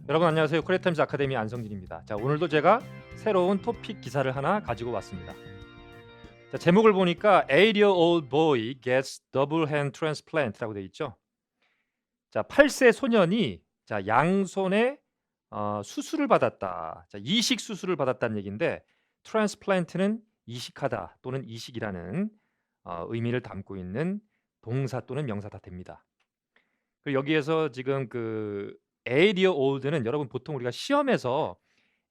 여러분 안녕하세요. 코리아타임즈 아카데미 안성진입니다. 자, 오늘도 제가 새로운 토픽 기사를 하나 가지고 왔습니다. 자, 제목을 보니까 8-year-old boy gets double hand transplant라고 되어 있죠. 자, 8세 소년이 양손에 수술을 받았다. 자, 이식 수술을 받았다는 얘기인데 트랜스플란트는 이식하다 또는 이식이라는 의미를 담고 있는 동사 또는 명사 다 됩니다. 그리고 여기에서 지금 8-year-old는 여러분 보통 우리가 시험에서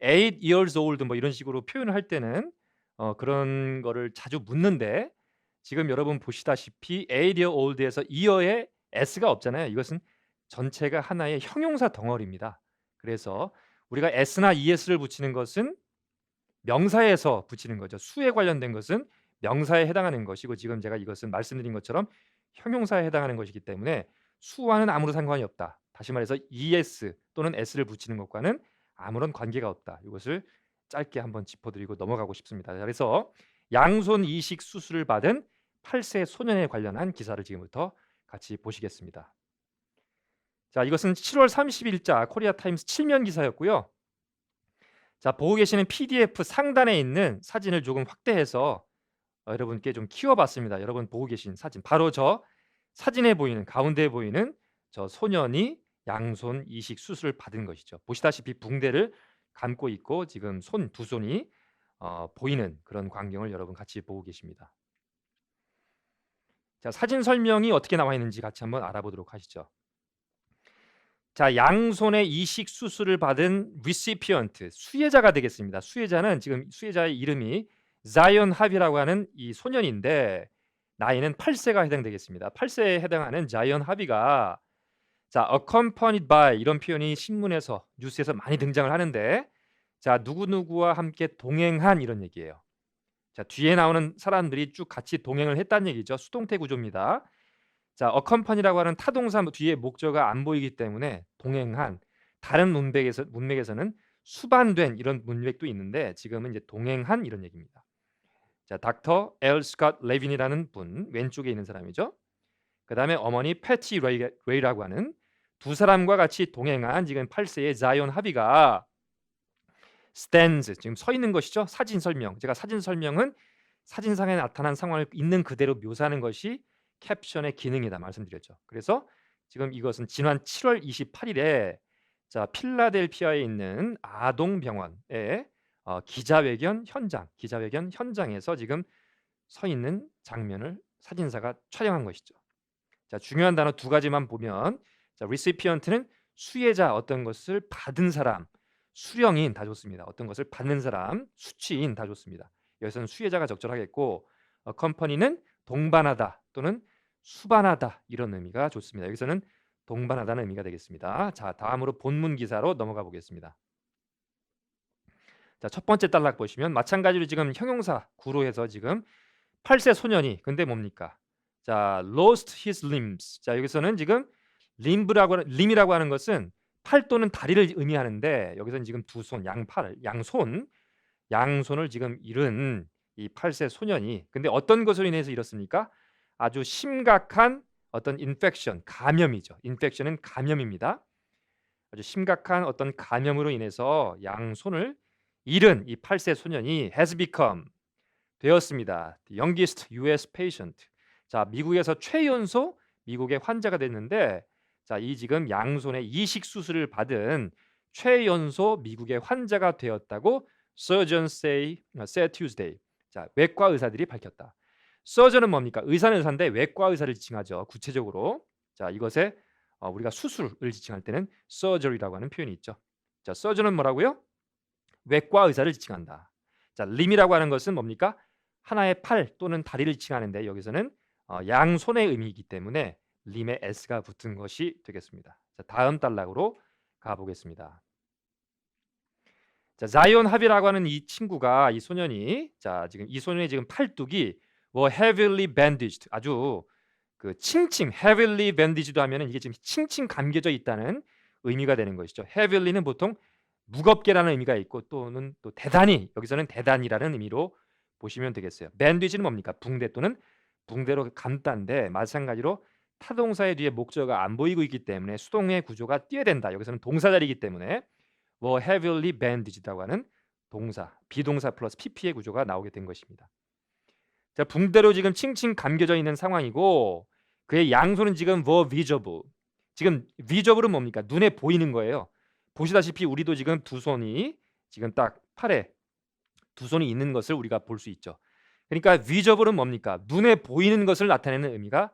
8 years old 뭐 이런 식으로 표현을 할 때는 그런 거를 자주 묻는데 지금 여러분 보시다시피 8-year-old에서 year에 s가 없잖아요. 이것은 전체가 하나의 형용사 덩어리입니다. 그래서 우리가 s나 es를 붙이는 것은 명사에서 붙이는 거죠. 수에 관련된 것은 명사에 해당하는 것이고 지금 제가 이것은 말씀드린 것처럼 형용사에 해당하는 것이기 때문에 수와는 아무런 상관이 없다. 다시 말해서 es 또는 s를 붙이는 것과는 아무런 관계가 없다. 이것을 짧게 한번 짚어드리고 넘어가고 싶습니다. 그래서 양손 이식 수술을 받은 8세 소년에 관련한 기사를 지금부터 같이 보시겠습니다. 자, 이것은 7월 30일자 코리아 타임스 7면 기사였고요. 자, 보고 계시는 PDF 상단에 있는 사진을 조금 확대해서 여러분께 좀 키워봤습니다. 여러분 보고 계신 사진, 바로 저 사진에 보이는 가운데에 보이는 저 소년이 양손 이식 수술을 받은 것이죠. 보시다시피 붕대를 감고 있고 지금 두 손이 보이는 그런 광경을 여러분 같이 보고 계십니다. 자, 사진 설명이 어떻게 나와 있는지 같이 한번 알아보도록 하시죠. 자, 양손의 이식 수술을 받은 recipient, 수혜자가 되겠습니다. 수혜자는 지금 수혜자의 이름이 자이언 합이라고 하는 이 소년인데 나이는 8세가 해당되겠습니다. 8세에 해당하는 자이언 합이가 자, accompanied by 이런 표현이 신문에서 뉴스에서 많이 등장을 하는데 자, 누구누구와 함께 동행한 이런 얘기예요. 자, 뒤에 나오는 사람들이 쭉 같이 동행을 했다는 얘기죠. 수동태 구조입니다. 자, accompany라고 하는 타동사 뒤에 목적어가 안 보이기 때문에 동행한, 다른 문맥에서는 수반된 이런 문맥도 있는데 지금은 이제 동행한 이런 얘기입니다. 자, 닥터 엘 스콧 레빈이라는 분, 왼쪽에 있는 사람이죠. 그 다음에 어머니 패티 레이라고 하는 두 사람과 같이 동행한 지금 8세의 자이언 하비가 stands, 지금 서 있는 것이죠. 사진 설명. 제가 사진 설명은 사진상에 나타난 상황을 있는 그대로 묘사하는 것이 캡션의 기능이다 말씀드렸죠. 그래서 지금 이것은 지난 7월 28일에 자, 필라델피아에 있는 아동병원의 기자회견 현장에서 지금 서 있는 장면을 사진사가 촬영한 것이죠. 자, 중요한 단어 두 가지만 보면 자, recipient는 수혜자, 어떤 것을 받은 사람, 수령인 다 좋습니다. 어떤 것을 받는 사람, 수취인 다 좋습니다. 여기서는 수혜자가 적절하겠고 accompany는 동반하다 또는 수반하다 이런 의미가 좋습니다. 여기서는 동반하다는 의미가 되겠습니다. 자, 다음으로 본문 기사로 넘어가 보겠습니다. 자, 첫 번째 단락 보시면 마찬가지로 지금 형용사 구로 해서 지금 8세 소년이 근데 뭡니까? 자, lost his limbs. 자, 여기서는 지금 lim이라고 하는 것은 팔 또는 다리를 의미하는데 여기서는 지금 두 손, 양손을 지금 잃은 이 8세 소년이 근데 어떤 것으로 인해서 잃었습니까? 아주 심각한 어떤 인펙션, 감염이죠. 인펙션은 감염입니다. 아주 심각한 어떤 감염으로 인해서 양손을 잃은 이 8세 소년이 has become 되었습니다. The youngest US patient. 자, 미국에서 최연소 미국의 환자가 됐는데 자, 이 지금 양손의 이식 수술을 받은 최연소 미국의 환자가 되었다고 surgeons said Tuesday. 자, 외과 의사들이 밝혔다. surgeon은 뭡니까? 의사는 의사인데 외과 의사를 지칭하죠. 구체적으로. 자, 이것에 우리가 수술을 지칭할 때는 surgery라고 하는 표현이 있죠. 자, surgeon은 뭐라고요? 외과 의사를 지칭한다. 자, limb이라고 하는 것은 뭡니까? 하나의 팔 또는 다리를 지칭하는데 여기서는 양손의 의미이기 때문에 림에 s가 붙은 것이 되겠습니다. 자, 다음 단락으로 가보겠습니다. 자, 자이언 합이라고 하는 이 친구가 이 소년이 자, 지금 이 소년의 지금 팔뚝이 heavily bandaged, 아주 그 칭칭 heavily bandaged 하면은 이게 지금 칭칭 감겨져 있다는 의미가 되는 것이죠. heavily는 보통 무겁게라는 의미가 있고 또는 또 대단히, 여기서는 대단히라는 의미로 보시면 되겠어요. 밴드위지는 뭡니까? 붕대 또는 붕대로 감다인데 마찬가지로 타동사의 뒤에 목적어가 안 보이고 있기 때문에 수동의 구조가 띄어야 된다. 여기서는 동사 자리이기 때문에 뭐 heavily bandaged라고 하는 동사, 비동사 플러스 pp의 구조가 나오게 된 것입니다. 자, 붕대로 지금 칭칭 감겨져 있는 상황이고 그의 양손은 지금 were visible. 지금 visible은 뭡니까? 눈에 보이는 거예요. 보시다시피 우리도 지금 두 손이 지금 딱 팔에 두 손이 있는 것을 우리가 볼 수 있죠. 그러니까 visible은 뭡니까? 눈에 보이는 것을 나타내는 의미가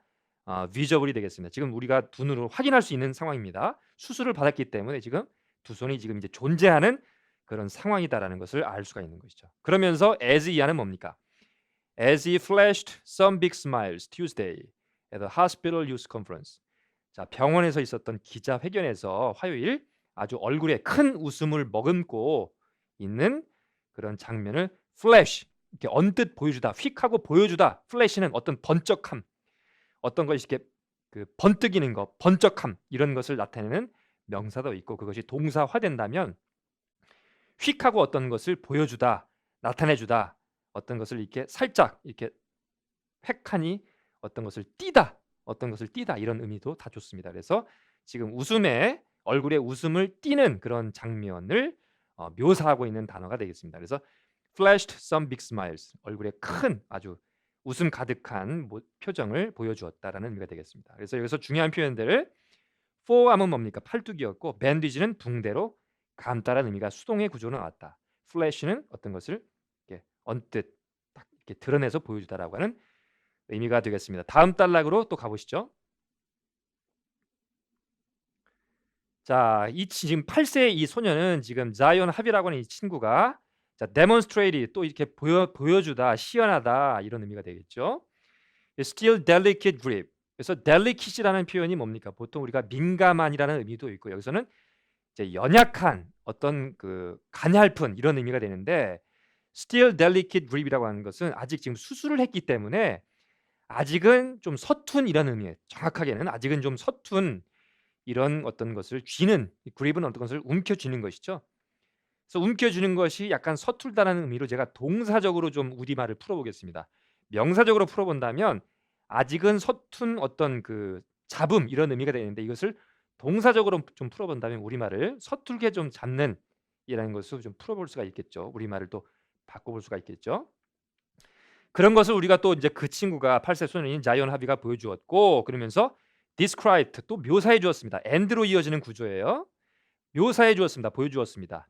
visible이 되겠습니다. 지금 우리가 두 눈으로 확인할 수 있는 상황입니다. 수술을 받았기 때문에 지금 두 손이 지금 이제 존재하는 그런 상황이다라는 것을 알 수가 있는 것이죠. 그러면서 as 이하는 뭡니까? As he flashed some big smiles Tuesday at the hospital news conference. 자, 병원에서 있었던 기자회견에서 화요일 아주 얼굴에 큰 웃음을 머금고 있는 그런 장면을 flash 이렇게 언뜻 보여주다, 휙 하고 보여주다. flash는 어떤 번쩍함, 어떤 것이 이렇게 그 번뜩이는 것, 번쩍함 이런 것을 나타내는 명사도 있고 그것이 동사화된다면 휙 하고 어떤 것을 보여주다, 나타내주다, 어떤 것을 이렇게 살짝 이렇게 획하니 어떤 것을 띄다, 어떤 것을 띄다 이런 의미도 다 좋습니다. 그래서 지금 웃음에 얼굴에 웃음을 띠는 그런 장면을 묘사하고 있는 단어가 되겠습니다. 그래서 flashed some big smiles 얼굴에 큰 아주 웃음 가득한 표정을 보여주었다라는 의미가 되겠습니다. 그래서 여기서 중요한 표현들 forearm은 뭡니까? 팔뚝이었고 bandage는 붕대로 감다라는 의미가 수동의 구조로 나왔다. flash는 어떤 것을 이렇게 언뜻 딱 이렇게 드러내서 보여주다라고 하는 의미가 되겠습니다. 다음 단락으로 또 가보시죠. 자, 이 지금 8세의 이 소녀는 지금 자이언 합이라고 하는 이 친구가 자, demonstrate 또 이렇게 보여주다, 시연하다 이런 의미가 되겠죠. Still delicate grip. 그래서 delicate라는 표현이 뭡니까? 보통 우리가 민감한이라는 의미도 있고 여기서는 이제 연약한 어떤 그 가냘픈 이런 의미가 되는데 still delicate grip이라고 하는 것은 아직 지금 수술을 했기 때문에 아직은 좀 서툰 이런 의미예요. 정확하게는 아직은 좀 서툰 이런 어떤 것을 쥐는 grip은 어떤 것을 움켜쥐는 것이죠. 그래서 움켜쥐는 것이 약간 서툴다는 의미로 제가 동사적으로 좀 우리말을 풀어보겠습니다. 명사적으로 풀어본다면 아직은 서툰 어떤 그 잡음 이런 의미가 되는데 이것을 동사적으로 좀 풀어본다면 우리말을 서툴게 좀 잡는 이라는 것을 좀 풀어볼 수가 있겠죠. 우리말을 또 바꿔볼 수가 있겠죠. 그런 것을 우리가 또 이제 그 친구가 8세 소년인 자이언 하비가 보여주었고 그러면서 described 또 묘사해 주었습니다. and로 이어지는 구조예요. 묘사해 주었습니다. 보여주었습니다.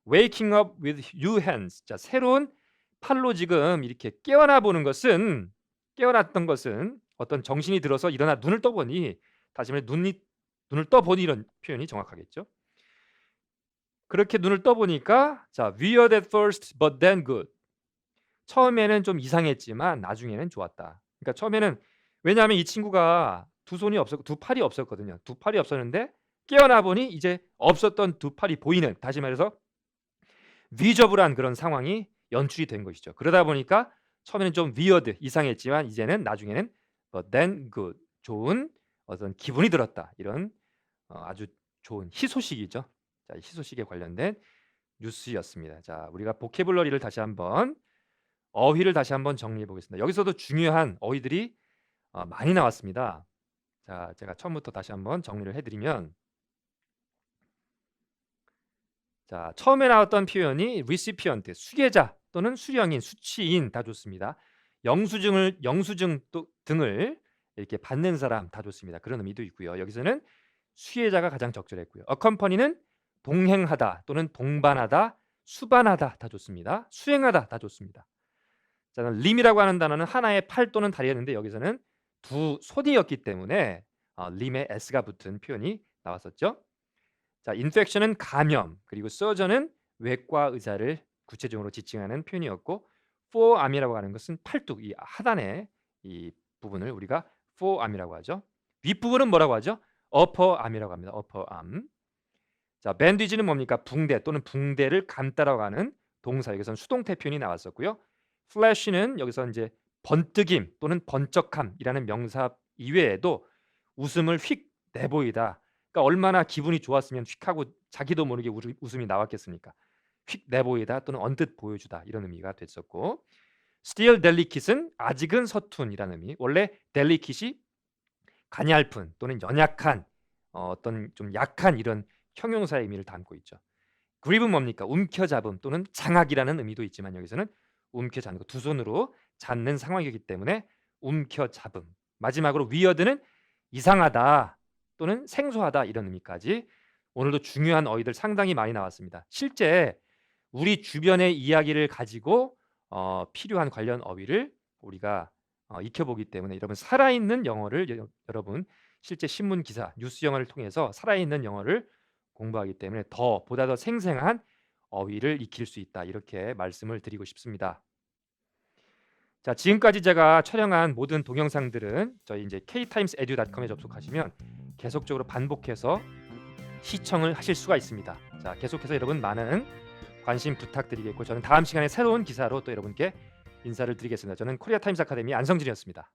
Waking up with new hands. 자, 새로운 팔로 지금 이렇게 깨어나 보는 것은 깨어났던 것은 어떤 정신이 들어서 일어나 눈을 떠보니 다시 말해 눈을 떠보니 이런 표현이 정확하겠죠. 그렇게 눈을 떠보니까 자, weird at first but then good. 처음에는 좀 이상했지만 나중에는 좋았다. 그러니까 처음에는 왜냐하면 이 친구가 두 손이 없었고 두 팔이 없었거든요. 두 팔이 없었는데 깨어나 보니 이제 없었던 두 팔이 보이는 다시 말해서 위저블한 그런 상황이 연출이 된 것이죠. 그러다 보니까 처음에는 좀 위어드 이상했지만 이제는 나중에는 but then good 좋은 어떤 기분이 들었다. 이런 아주 좋은 희소식이죠. 자, 희소식에 관련된 뉴스였습니다. 자, 우리가 보캐블러리를 다시 한번 어휘를 다시 한번 정리해 보겠습니다. 여기서도 중요한 어휘들이 많이 나왔습니다. 자, 제가 처음부터 다시 한번 정리를 해드리면 자, 처음에 나왔던 표현이 recipient, 수계자 또는 수령인, 수취인 다 좋습니다. 영수증 또 등을 이렇게 받는 사람 다 좋습니다. 그런 의미도 있고요. 여기서는 수혜자가 가장 적절했고요. accompany는 동행하다 또는 동반하다, 수반하다 다 좋습니다. 수행하다 다 좋습니다. 자, 림이라고 하는 단어는 하나의 팔 또는 다리였는데 여기서는 두 손이었기 때문에 림에 s가 붙은 표현이 나왔었죠. 자, infection은 감염, 그리고 surgeon은 외과 의사를 구체적으로 지칭하는 표현이었고 forearm이라고 하는 것은 팔뚝, 이 하단의 이 부분을 우리가 forearm이라고 하죠. 윗부분은 뭐라고 하죠? upper arm이라고 합니다. upper arm. 자, bandage는 뭡니까? 붕대 또는 붕대를 감다라고 하는 동사, 여기서는 수동태 표현이 나왔었고요. flash는 여기서 이제 번뜩임 또는 번쩍함이라는 명사 이외에도 웃음을 휙 내보이다. 그러니까 얼마나 기분이 좋았으면 휙 하고 자기도 모르게 웃음이 나왔겠습니까? 휙 내보이다 또는 언뜻 보여주다 이런 의미가 됐었고 Still delicat은 아직은 서툰이라는 의미. 원래 delicat이 가냘픈 또는 연약한 어떤 좀 약한 이런 형용사의 의미를 담고 있죠. grip은 뭡니까? 움켜잡음 또는 장악이라는 의미도 있지만 여기서는 움켜잡는 거, 두 손으로 잡는 상황이기 때문에 움켜잡음. 마지막으로 weird는 이상하다 또는 생소하다 이런 의미까지 오늘도 중요한 어휘들 상당히 많이 나왔습니다. 실제 우리 주변의 이야기를 가지고 필요한 관련 어휘를 우리가 익혀보기 때문에 여러분 살아있는 영어를 여러분 실제 신문 기사, 뉴스 영어를 통해서 살아있는 영어를 공부하기 때문에 보다 더 생생한 어휘를 익힐 수 있다 이렇게 말씀을 드리고 싶습니다. 자, 지금까지 제가 촬영한 모든 동영상들은 저희 이제 ktimesedu.com에 접속하시면 계속적으로 반복해서 시청을 하실 수가 있습니다. 자, 계속해서 여러분 많은 관심 부탁드리겠고 저는 다음 시간에 새로운 기사로 또 여러분께 인사를 드리겠습니다. 저는 코리아 타임스 아카데미 안성진이었습니다.